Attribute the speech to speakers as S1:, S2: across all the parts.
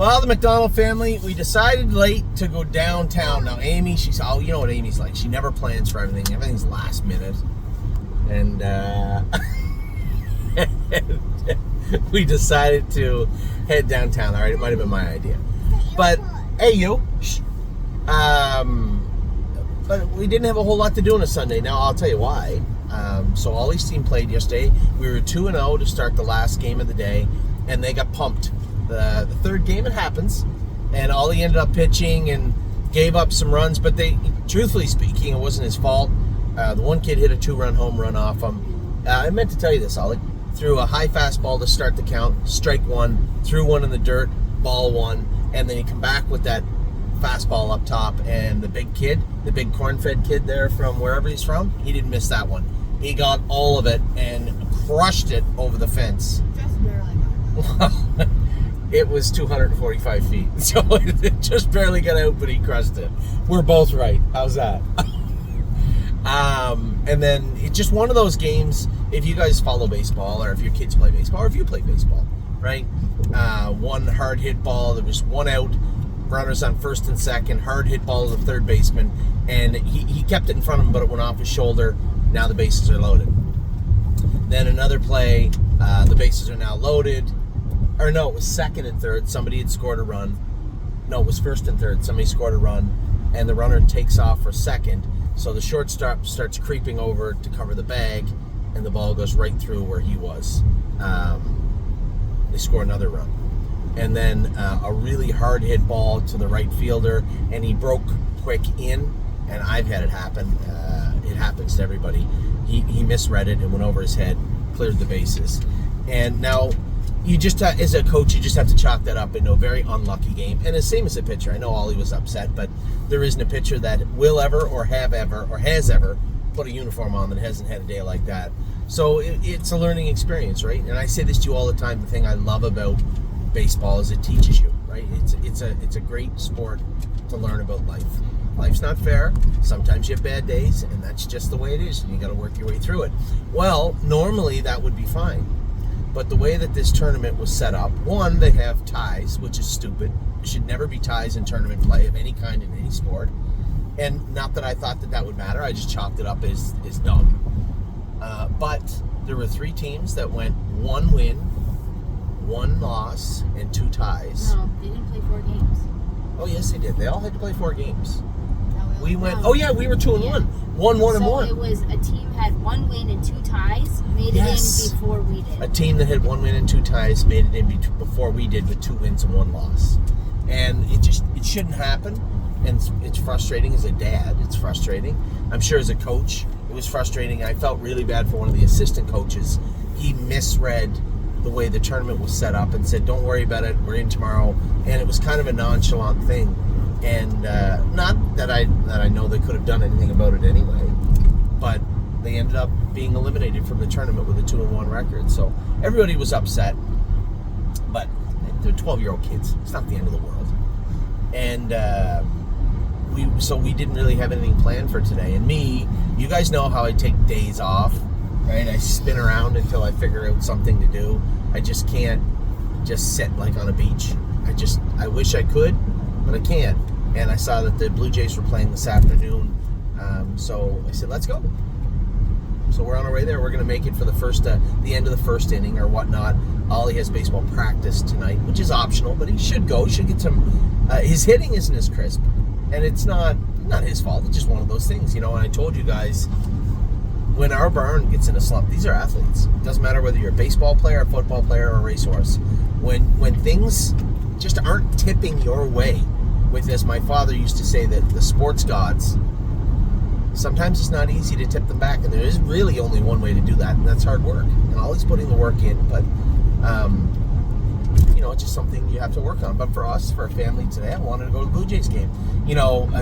S1: Well, the McDonald family, we decided late to go downtown. Now, Amy, you know what Amy's like. She never plans for everything. Everything's last minute. And we decided to head downtown. All right, it might have been my idea. But, hey, you. Shh. But we didn't have a whole lot to do on a Sunday. Now, I'll tell you why. So Ollie's team played yesterday. We were 2-0 to start the last game of the day, and they got pumped. The third game, it happens, and Ollie ended up pitching and gave up some runs, but truthfully speaking, it wasn't his fault. The one kid hit a 2-run home run off him. I meant to tell you this, Ollie. Threw a high fastball to start the count, strike one, threw one in the dirt, ball one, and then he come back with that fastball up top, and the big corn-fed kid there from wherever he's from, he didn't miss that one. He got all of it and crushed it over the fence.
S2: Just barely.
S1: It was 245 feet, so it just barely got out, but he crushed it. We're both right. How's that? And then it's just one of those games, if you guys follow baseball, or if your kids play baseball, or if you play baseball, right? One hard hit ball, there was one out, runners on first and second, hard hit ball to the third baseman, and he kept it in front of him, but it went off his shoulder. Now the bases are loaded. Then another play, the bases are now loaded. Or no, it was second and third. Somebody had scored a run. No, it was first and third. Somebody scored a run, and the runner takes off for second. So the shortstop starts creeping over to cover the bag, and the ball goes right through where he was. They score another run. And then a really hard hit ball to the right fielder, and he broke quick in, and I've had it happen. It happens to everybody. He misread it and went over his head, cleared the bases. And now, you just as a coach, you just have to chalk that up into a very unlucky game. And the same as a pitcher. I know Ollie was upset, but there isn't a pitcher that will ever or have ever or has ever put a uniform on that hasn't had a day like that. So it's a learning experience, right? And I say this to you all the time. The thing I love about baseball is it teaches you, right? It's a great sport to learn about life. Life's not fair. Sometimes you have bad days, and that's just the way it is. And you got to work your way through it. Well, normally that would be fine. But the way that this tournament was set up, one, they have ties, which is stupid. There should never be ties in tournament play of any kind in any sport. And not that I thought that would matter. I just chalked it up as dumb. But there were 3 teams that went 1 win, 1 loss, and 2 ties.
S2: No, they didn't play 4 games.
S1: Oh, yes, they did. They all had to play 4 games.
S2: No,
S1: We went, oh, yeah, we were 2-1. 1-1 and 1.
S2: So it was a team had 1 win and 2 ties, made it in before we did.
S1: A team that had 1 win and 2 ties made it in before we did with 2 wins and 1 loss. And it shouldn't happen. And it's frustrating as a dad. It's frustrating. I'm sure as a coach, it was frustrating. I felt really bad for one of the assistant coaches. He misread the way the tournament was set up and said, don't worry about it, we're in tomorrow. And it was kind of a nonchalant thing. And not that I know they could have done anything about it anyway, but they ended up being eliminated from the tournament with a 2-1 record. So everybody was upset, but they're 12-year-old kids. It's not the end of the world. And we didn't really have anything planned for today. And me, you guys know how I take days off, right? I spin around until I figure out something to do. I just can't just sit like on a beach. I wish I could, but I can't. And I saw that the Blue Jays were playing this afternoon, so I said, let's go. So we're on our way there. We're going to make it for the end of the first inning or whatnot. Ollie has baseball practice tonight, which is optional, but he should go. He should get some. His hitting isn't as crisp, and it's not his fault. It's just one of those things, And I told you guys, when our barn gets in a slump, these are athletes. It doesn't matter whether you're a baseball player, a football player, or a racehorse. When things just aren't tipping your way, as my father used to say, that the sports gods, sometimes it's not easy to tip them back, and there is really only one way to do that, and that's hard work. And Ollie's putting the work in, but it's just something you have to work on. But for us, for our family today, I wanted to go to the Blue Jays game.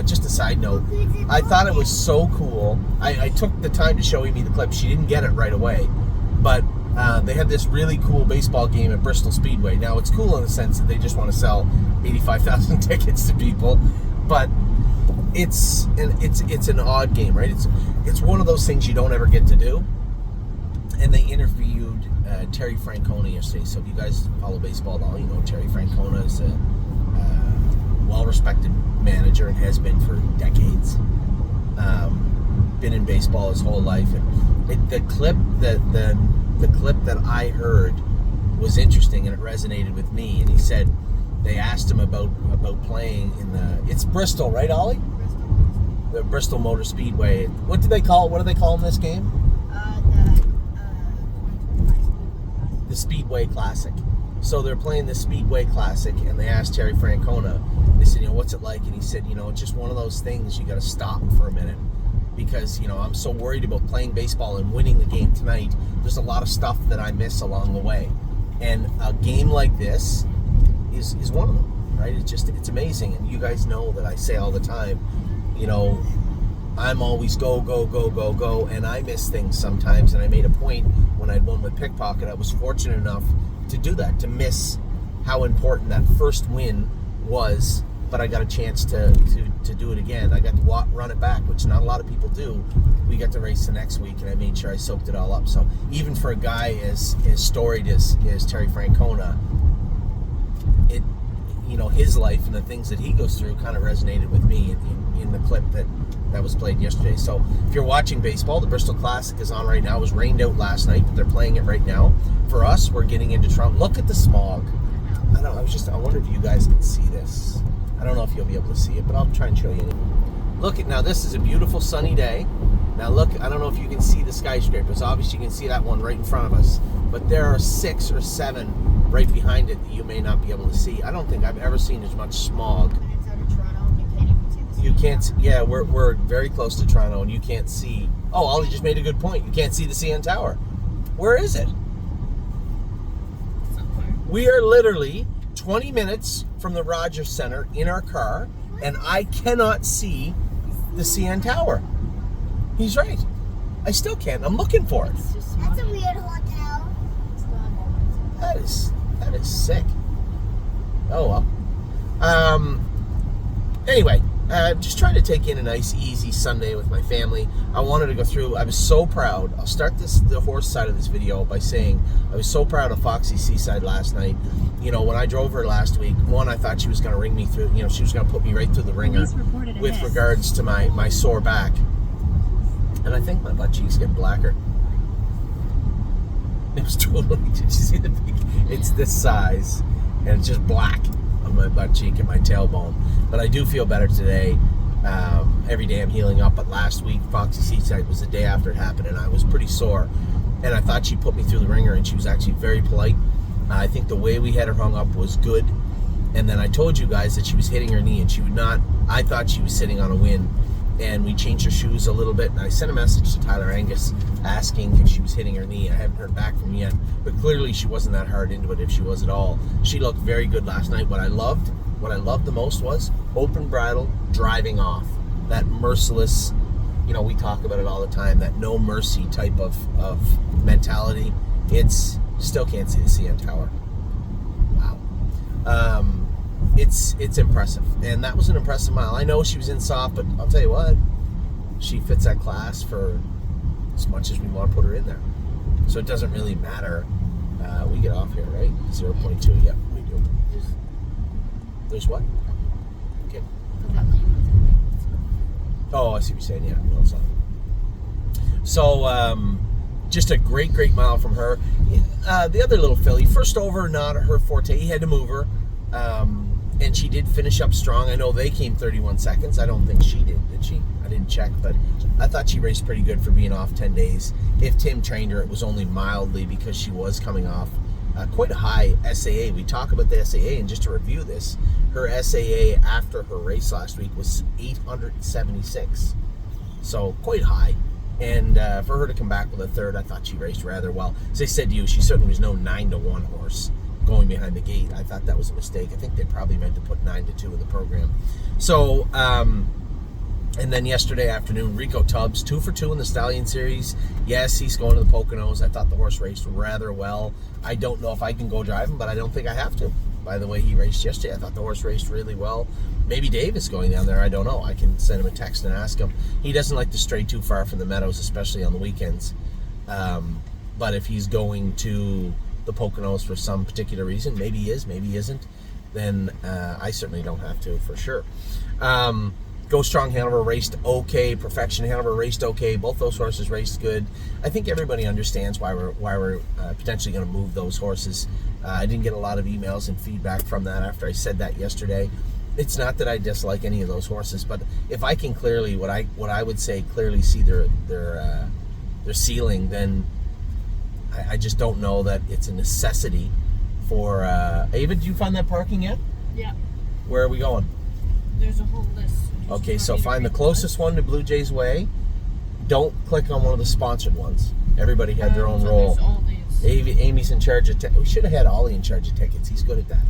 S1: Just a side note, I thought it was so cool. I took the time to show Amy the clip. She didn't get it right away, but they had this really cool baseball game at Bristol Speedway. Now, it's cool in the sense that they just want to sell 85,000 tickets to people, but it's an odd game, right? It's one of those things you don't ever get to do. And they interviewed Terry Francona yesterday. So if you guys follow baseball at all, Terry Francona is well-respected manager and has been for decades. Been in baseball his whole life, and the clip that I heard was interesting, and it resonated with me. And he said they asked him about playing in it's Bristol, right, Ollie? The Bristol Motor Speedway. What do they call this game? The Speedway Classic. So they're playing the Speedway Classic, and they asked Terry Francona, they said, what's it like? And he said, it's just one of those things you got to stop for a minute, because, I'm so worried about playing baseball and winning the game tonight. There's a lot of stuff that I miss along the way. And a game like this is one of them, right? It's amazing. And you guys know that I say all the time, I'm always go, go, go, go, go, and I miss things sometimes. And I made a point when I'd won with Pickpocket, I was fortunate enough to do that, to miss how important that first win was, but I got a chance to do it again. I got to run it back, which not a lot of people do. We got to race the next week, and I made sure I soaked it all up. So even for a guy as storied as Terry Francona, his life and the things that he goes through kind of resonated with me in the clip that was played yesterday. So if you're watching baseball, the Bristol Classic is on right now. It was rained out last night, but they're playing it right now. For us, we're getting into Toronto. Look at the smog. I wonder if you guys can see this. I don't know if you'll be able to see it, but I'll try and show you. Now this is a beautiful sunny day. Now look, I don't know if you can see the skyscrapers. Obviously you can see that one right in front of us, but there are 6 or 7 right behind it that you may not be able to see. I don't think I've ever seen as much smog.
S2: And it's out of Toronto, you can't even see the CN
S1: You can't.
S2: Tower.
S1: Yeah, we're very close to Toronto, and you can't see. Oh, Ollie just made a good point. You can't see the CN Tower. Where is it?
S2: Somewhere.
S1: We are literally 20 minutes from the Rogers Center in our car, and I cannot see the CN Tower. He's right. I still can't. I'm looking for it.
S2: It's just
S3: That's a
S2: smoggy.
S3: weird hotel.
S2: It's not.
S1: That is sick. Oh well. Anyway, just trying to take in a nice, easy Sunday with my family. I wanted to go through. I was so proud. I'll start the horse side of this video by saying I was so proud of Foxy Seaside last night. When I drove her last week, I thought she was going to ring me through. She was going to put me right through the ringer with regards to my sore back. And I think my butt cheeks get blacker. It was totally. Did you see the big? It's this size, and it's just black on my butt cheek and my tailbone. But I do feel better today. Every day I'm healing up. But last week, Foxy Seaside was the day after it happened, and I was pretty sore. And I thought she put me through the ringer, and she was actually very polite. I think the way we had her hung up was good. And then I told you guys that she was hitting her knee, and she would not. I thought she was sitting on a win. And we changed her shoes a little bit, and I sent a message to Tyler Angus asking if she was hitting her knee. I haven't heard back from her yet, but clearly she wasn't that hard into it, if she was at all. She looked very good last night. What I loved the most was open bridle, driving off. That merciless, we talk about it all the time, that no mercy type of mentality. Still can't see the CN Tower. Wow. It's impressive, and that was an impressive mile. I know she was in soft, but I'll tell you what, she fits that class for as much as we want to put her in there. So it doesn't really matter. We get off here, right? 0.2. Yep, we do. There's what? Okay.
S2: But that lane was in there.
S1: Oh, I see what you're saying. Yeah, no, it's not. So, just a great mile from her. The other little filly, first over, not her forte. He had to move her. And she did finish up strong. I know they came 31 seconds. I don't think she did she? I didn't check, but I thought she raced pretty good for being off 10 days. If Tim trained her, it was only mildly because she was coming off quite a high SAA. We talk about the SAA, and just to review this, her SAA after her race last week was 876. So quite high. And for her to come back with a third, I thought she raced rather well. As I said to you, she certainly was no 9-1 horse going behind the gate. I thought that was a mistake. I think they probably meant to put 9-2 in the program. So, and then yesterday afternoon, Rico Tubbs, 2 for 2 in the Stallion Series. Yes, he's going to the Poconos. I thought the horse raced rather well. I don't know if I can go drive him, but I don't think I have to. By the way, he raced yesterday. I thought the horse raced really well. Maybe Dave is going down there. I don't know. I can send him a text and ask him. He doesn't like to stray too far from the meadows, especially on the weekends. But if he's going to the Poconos for some particular reason, maybe he is, maybe he isn't. then I certainly don't have to, for sure. Go Strong Hanover raced okay. Perfection Hanover raced okay. Both those horses raced good. I think everybody understands why we're potentially going to move those horses. I didn't get a lot of emails and feedback from that after I said that yesterday. It's not that I dislike any of those horses, but if I can clearly, what I would say, clearly see their ceiling, then I just don't know that it's a necessity for. Ava, did you find that parking yet?
S2: Yeah.
S1: Where are we going?
S2: There's a whole list.
S1: Okay, so find the closest one to Blue Jays Way. Don't click on one of the sponsored ones. Everybody had their own role.
S2: There's all these.
S1: Amy's in charge of we should have had Ollie in charge of tickets. He's good at that.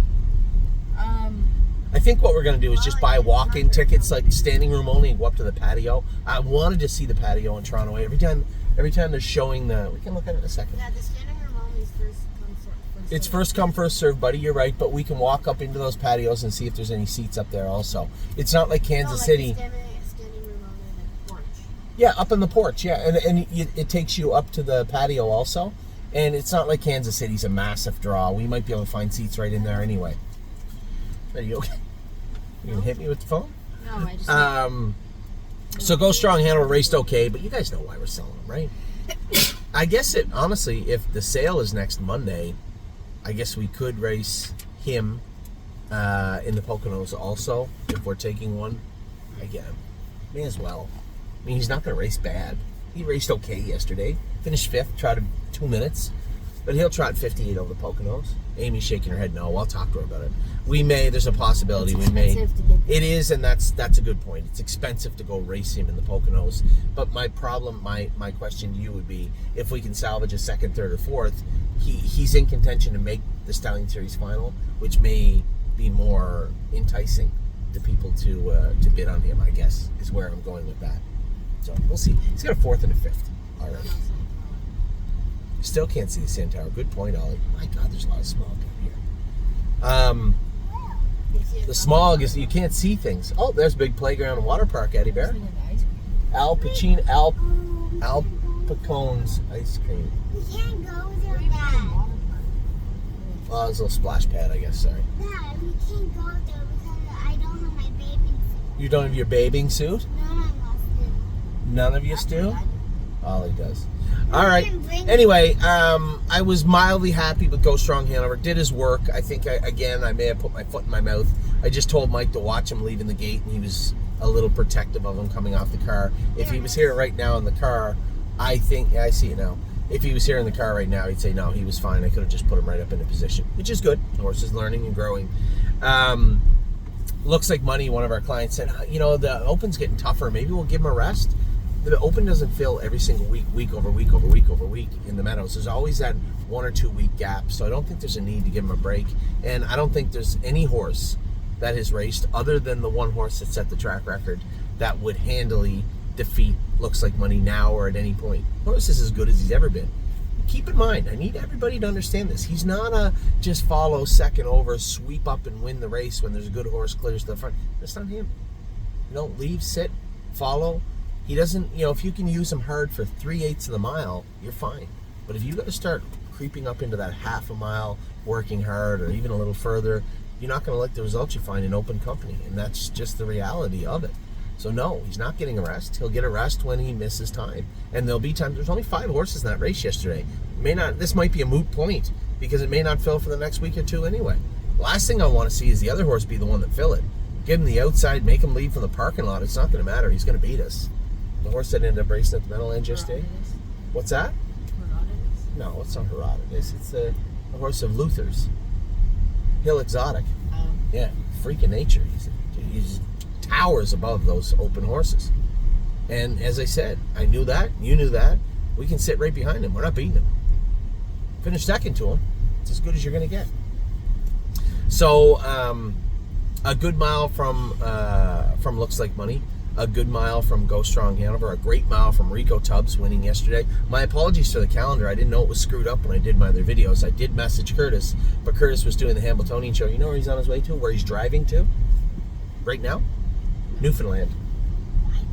S1: I think what we're going to do is just buy walk-in tickets, like standing room only, and go up to the patio. I wanted to see the patio in Toronto. Every time they're showing we can look at it in a second.
S2: Yeah, the standing room only is first come, first
S1: It's first come, first serve, buddy. You're right, but we can walk up into those patios and see if there's any seats up there also. It's not like Kansas City.
S2: Standing room only, the porch.
S1: Yeah, up in the porch, yeah. And it takes you up to the patio also. And it's not like Kansas City's a massive draw. We might be able to find seats right in there anyway. Are you okay? You gonna hit me with the phone?
S2: No, I just...
S1: So Go Strong Hanover raced okay, but you guys know why we're selling them, right? I guess honestly, if the sale is next Monday, I guess we could race him in the Poconos also, if we're taking one. Again, may as well. I mean, he's not going to race bad. He raced okay yesterday. Finished 5th, trotted 2 minutes. But he'll trot 58 over the Poconos. Amy's shaking her head no. I'll talk to her about it. There's a possibility we may. It is, and that's a good point. It's expensive to go race him in the Poconos. But my question to you would be, if we can salvage a 2nd, 3rd, or 4th, he's in contention to make the Stallion Series final, which may be more enticing to people to bid on him, I guess, is where I'm going with that. So we'll see. He's got a 4th and a 5th already. Still can't see the Sand Tower. Good point, Ollie. My God, there's a lot of smog up here. The smog is, you can't see things. Oh, there's big playground and water park, Eddie Bear. Al Pacone's ice cream.
S3: We can't go there, Dad.
S1: Oh, there's a little splash pad, I guess, sorry.
S3: Dad, we can't go there because I don't have my bathing suit.
S1: You don't have your bathing suit?
S3: None of us do.
S1: None of you do? Ollie does. All right. Anyway, I was mildly happy with Go Strong Hanover. Did his work. I think, I may have put my foot in my mouth. I just told Mike to watch him leaving the gate, and he was a little protective of him coming off the car. If he was here right now in the car, I think, I see it now. If he was here in the car right now, he'd say, no, he was fine. I could have just put him right up in a position, which is good. The horse is learning and growing. Looks like money. One of our clients said, the Open's getting tougher. Maybe we'll give him a rest. The Open doesn't fill every single week over week in the Meadows. There's always that 1 or 2 week gap. So I don't think there's a need to give him a break. And I don't think there's any horse that has raced other than the one horse that set the track record that would handily defeat Looks Like Money now or at any point. Horse is as good as he's ever been. Keep in mind, I need everybody to understand this. He's not a just follow second over, sweep up and win the race when there's a good horse clears to the front. That's not him. Leave, sit, follow. He doesn't, if you can use him hard for 3/8 of the mile, you're fine. But if you got to start creeping up into that half a mile, working hard, or even a little further, you're not going to like the results you find in Open company. And that's just the reality of it. So no, he's not getting a rest. He'll get a rest when he misses time. And there'll be times, there's only 5 horses in that race yesterday. This might be a moot point, because it may not fill for the next week or 2 anyway. Last thing I want to see is the other horse be the one that fill it. Give him the outside, make him leave from the parking lot. It's not going to matter. He's going to beat us. The horse that ended up racing at the Meadowlands yesterday. What's that?
S2: Herodotus?
S1: No, it's not Herodotus. It's the horse of Luther's. Hill Exotic. Yeah, freak of nature. He's towers above those Open horses. And as I said, I knew that. You knew that. We can sit right behind him. We're not beating him. Finish second to him. It's as good as you're going to get. So, a good mile from Looks Like Money. A good mile from Go Strong Hanover, a great mile from Rico Tubbs winning yesterday. My apologies for the calendar. I didn't know it was screwed up when I did my other videos. I did message Curtis, but Curtis was doing the Hambletonian show. You know where he's on his way to? Where he's driving to? Right now? Newfoundland.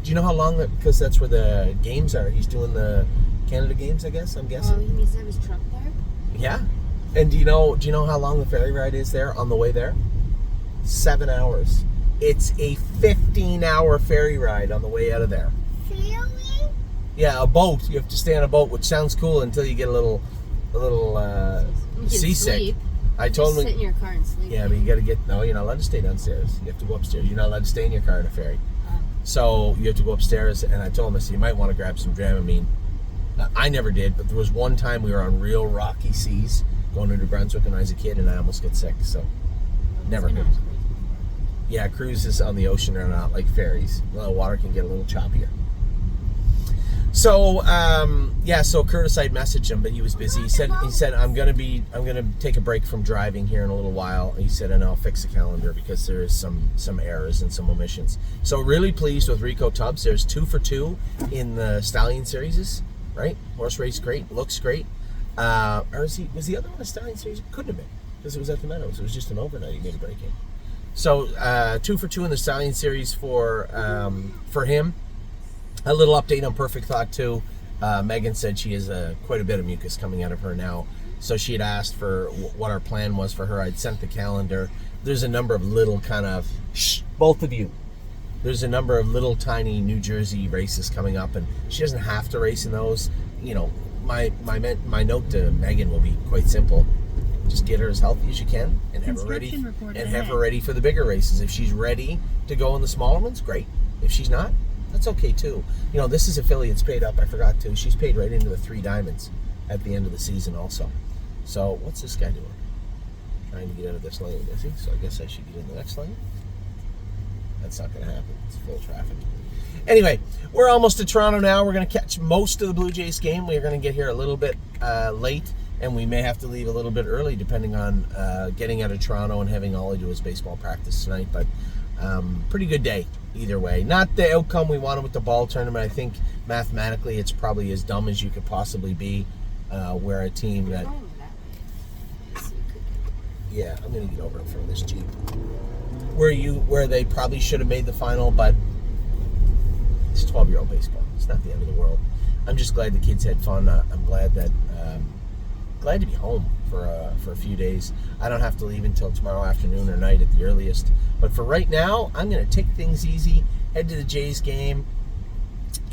S1: Do you know how long that, because that's where the games are. He's doing the Canada games, I guess, I'm guessing.
S2: Oh, he needs to have his truck there?
S1: Yeah. And do you know how long the ferry ride is there on the way there? 7 hours. It's a 15-hour ferry ride on the way out of there.
S3: Really?
S1: Yeah, a boat. You have to stay on a boat, which sounds cool until you get a little
S2: You can
S1: seasick.
S2: sleep.
S1: I told
S2: Just
S1: him.
S2: sit in your car and sleep.
S1: Yeah, but you got to get. No, you're not allowed to stay downstairs. You have to go upstairs. You're not allowed to stay in your car in a ferry. So you have to go upstairs. And I told him, I said, you might want to grab some Dramamine. I never did, but there was one time we were on real rocky seas going to New Brunswick when I was a kid, and I almost got sick. So never
S2: Been
S1: good.
S2: on a cruise before.
S1: Yeah, cruises on the ocean are not like ferries. The water can get a little choppier. So so Curtis, I'd messaged him, but he was busy. He said I'm gonna take a break from driving here in a little while. He said, and I'll fix the calendar because there is some errors and some omissions. So really pleased with Rico Tubbs. There's 2 for 2 in the Stallion series, right? Horse race great, looks great. Or was the other one a Stallion series? Couldn't have been because it was at the Meadows. It was just an overnight. He made a break in. So 2 for 2 in the Stallion series for him. A little update on Perfect Thought too. Megan said she has quite a bit of mucus coming out of her now. So she had asked for what our plan was for her. I'd sent the calendar. There's a number of little kind of, both of you. There's a number of little tiny New Jersey races coming up, and she doesn't have to race in those. You know, my note to Megan will be quite simple. Just get her as healthy as you can and have her ready for the bigger races. If she's ready to go in the smaller ones, great. If she's not, that's okay too. You know, this is affiliates paid up. I forgot to. She's paid right into the 3 diamonds at the end of the season also. So what's this guy doing? Trying to get out of this lane, is he? So I guess I should get in the next lane. That's not going to happen. It's full traffic. Anyway, we're almost to Toronto now. We're going to catch most of the Blue Jays game. We're going to get here a little bit late, and we may have to leave a little bit early depending on getting out of Toronto and having Ollie do his baseball practice tonight. But pretty good day either way. Not the outcome we wanted with the ball tournament. I think mathematically it's probably as dumb as you could possibly be where a team that... Yeah, I'm going to get over in front of this Jeep. Where they probably should have made the final, but it's 12-year-old baseball. It's not the end of the world. I'm just glad the kids had fun. I'm glad to be home for a few days. I don't have to leave until tomorrow afternoon or night at the earliest. But for right now, I'm going to take things easy, head to the Jays game,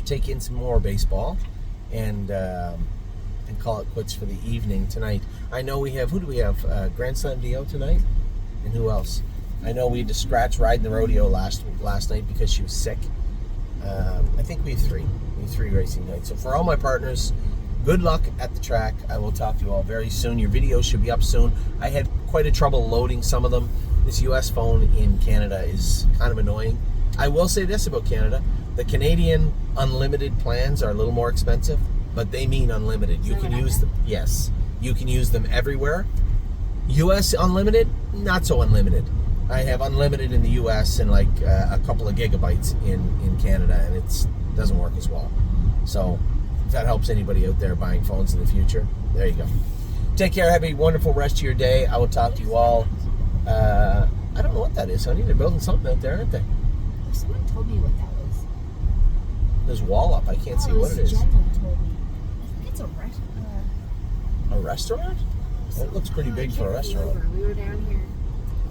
S1: take in some more baseball, and call it quits for the evening tonight. I know we have, who do we have? Grand Slam Dio tonight? And who else? I know we had to scratch Riding the Rodeo last night because she was sick. I think we have 3. We have 3 racing nights. So for all my partners, good luck at the track. I will talk to you all very soon. Your videos should be up soon. I had quite a trouble loading some of them. This US phone in Canada is kind of annoying. I will say this about Canada. The Canadian unlimited plans are a little more expensive, but they mean unlimited. You can use them. Yes. You can use them everywhere. US unlimited, not so unlimited. I have unlimited in the US and like a couple of gigabytes in Canada, and it doesn't work as well. So if that helps anybody out there buying phones in the future, there you go. Take care. Have a wonderful rest of your day. I will talk to you all. I don't know what that is, honey. They're building something out there, aren't they?
S2: Someone told me what that was.
S1: There's wall up. I can't see what it is.
S2: Jenna told me. I think it's a restaurant.
S1: A restaurant? That looks pretty big for a restaurant.
S2: We were down here.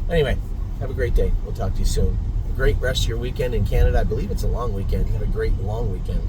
S1: Anyway, have a great day. We'll talk to you soon. A great rest of your weekend in Canada. I believe it's a long weekend. Have a great long weekend.